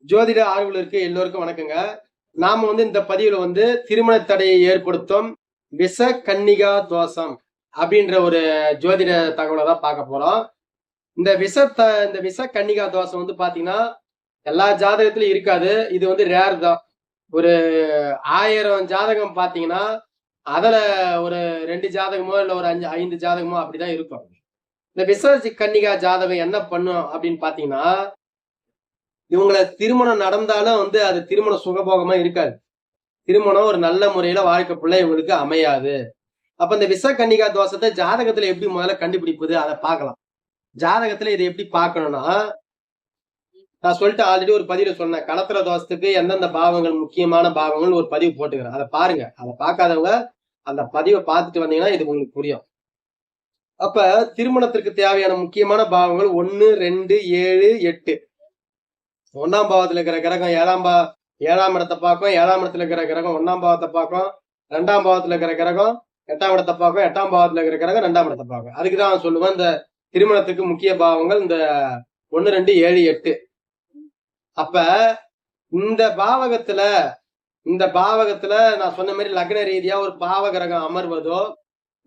ஜோதிட ஆர்வலருக்கு எல்லோருக்கும் வணக்கங்க. நாம இந்த பதிவுல திருமண தடையை ஏற்படுத்தும் விஷ கன்னிகா தோஷம் அப்படின்ற ஒரு ஜோதிட தகவலை தான் பார்க்க போறோம். இந்த விஷ கன்னிகா தோஷம் பாத்தீங்கன்னா எல்லா ஜாதகத்திலும் இருக்காது. இது ரேர் தான். ஒரு 1000 ஜாதகம் பாத்தீங்கன்னா அதுல ஒரு 2 ஜாதகமோ இல்ல ஒரு 5 ஜாதகமோ அப்படிதான் இருக்கும். இந்த விஷ கன்னிகா ஜாதகம் என்ன பண்ணும் அப்படின்னு பாத்தீங்கன்னா, இவங்கள திருமணம் நடந்தாலும் அது திருமணம் சுகபோகமா இருக்காது. திருமணம் ஒரு நல்ல முறையில வாழ்க்கை பிள்ளை இவங்களுக்கு அமையாது. அப்ப இந்த விஷ கன்னிகா தோஷத்தை ஜாதகத்துல எப்படி முதல்ல கண்டுபிடிப்பது அதை பார்க்கலாம். ஜாதகத்துல இதை எப்படி பார்க்கணும்னா, நான் சொல்லிட்டு ஆல்ரெடி ஒரு பதிவுல சொன்னேன். களத்திர தோஷத்துக்கு எந்தெந்த பாவங்கள் முக்கியமான பாவங்கள் ஒரு பதிவு போட்டுக்கிறேன். அதை பாருங்க. அதை பார்க்காதவங்க அந்த பதிவை பார்த்துட்டு வந்தீங்கன்னா இது உங்களுக்கு புரியும். அப்ப திருமணத்திற்கு தேவையான முக்கியமான பாவங்கள் 1, 2, 7, 8. 1ஆம் பாவத்துல இருக்கிற கிரகம் 7ஆம் இடத்தை பார்க்கும். 7ஆம் இடத்துல இருக்கிற கிரகம் 1ஆம் பாவத்தை பார்க்கும். 2ஆம் பாவத்துல இருக்கிற கிரகம் 8ஆம் இடத்தை பார்க்கும். 8ஆம் பாவத்துல இருக்கிற கிரகம் 2ஆம் இடத்தை பார்க்கும். அதுக்குதான் நான் சொல்லுவேன், இந்த திருமணத்துக்கு முக்கிய பாவங்கள் இந்த 1, 2, 7, 8. அப்ப இந்த பாவகத்துல நான் சொன்ன மாதிரி லக்ன ரீதியா ஒரு பாவ கிரகம் அமர்வதோ,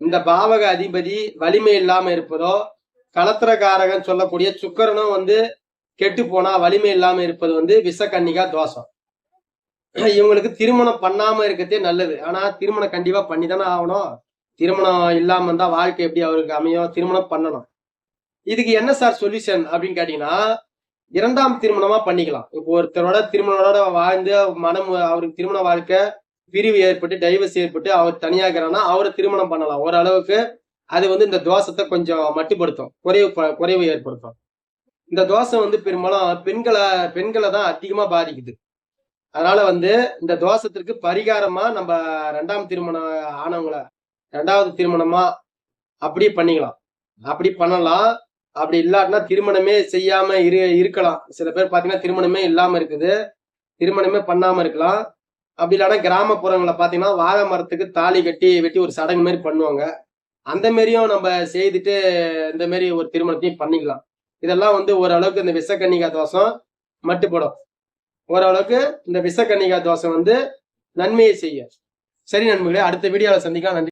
இந்த பாவக அதிபதி வலிமை இல்லாம இருப்பதோ, களத்திரகாரகன் சொல்லக்கூடிய சுக்கிரனும் கெட்டு போனா வலிமை இல்லாம இருப்பது விஷ கன்னிகா தோஷம். இவங்களுக்கு திருமணம் பண்ணாம இருக்கிறதே நல்லது. ஆனா திருமணம் கண்டிப்பா பண்ணிதானே ஆகணும். திருமணம் இல்லாம இருந்தா வாழ்க்கை எப்படி அவருக்கு அமையும்? திருமணம் பண்ணணும். இதுக்கு என்ன சார் சொல்யூஷன் அப்படின்னு கேட்டீங்கன்னா, 2ஆம் திருமணமா பண்ணிக்கலாம். இப்போ ஒருத்தரோட திருமணோட வாழ்ந்து அவருக்கு திருமண வாழ்க்கை பிரிவு ஏற்பட்டு டைவர்ஸ் ஏற்பட்டு அவர் தனியாகிறான்னா அவரை திருமணம் பண்ணலாம். ஓரளவுக்கு அது இந்த தோஷத்தை கொஞ்சம் மட்டுப்படுத்தும், குறைவு ஏற்படுத்தும். இந்த தோஷம் பெரும்பாலும் பெண்களை தான் அதிகமா பாதிக்குது. அதனால இந்த தோஷத்திற்கு பரிகாரமா நம்ம 2ஆம் திருமணம் ஆனவங்கள 2வது திருமணமா அப்படி பண்ணிக்கலாம். அப்படி பண்ணலாம். அப்படி இல்லாட்டினா திருமணமே செய்யாம இருக்கலாம். சில பேர் பாத்தீங்கன்னா திருமணமே இல்லாம இருக்குது. திருமணமே பண்ணாம இருக்கலாம். அப்படி இல்லாட்டா கிராமப்புறங்களை பாத்தீங்கன்னா வாழை மரத்துக்கு தாலி கட்டி வெட்டி ஒரு சடங்கு மாதிரி பண்ணுவாங்க. அந்த மாரியும் நம்ம செய்துட்டு இந்த மாதிரி ஒரு திருமணத்தையும் பண்ணிக்கலாம். இதெல்லாம் ஓரளவுக்கு இந்த விஷ கன்னிகா தோஷம் மட்டுப்படும். ஓரளவுக்கு இந்த விஷ கன்னிகா தோஷம் நன்மையை செய்யும். சரி நண்பர்களே, அடுத்த வீடியோல சந்திக்கலாம். நன்றி.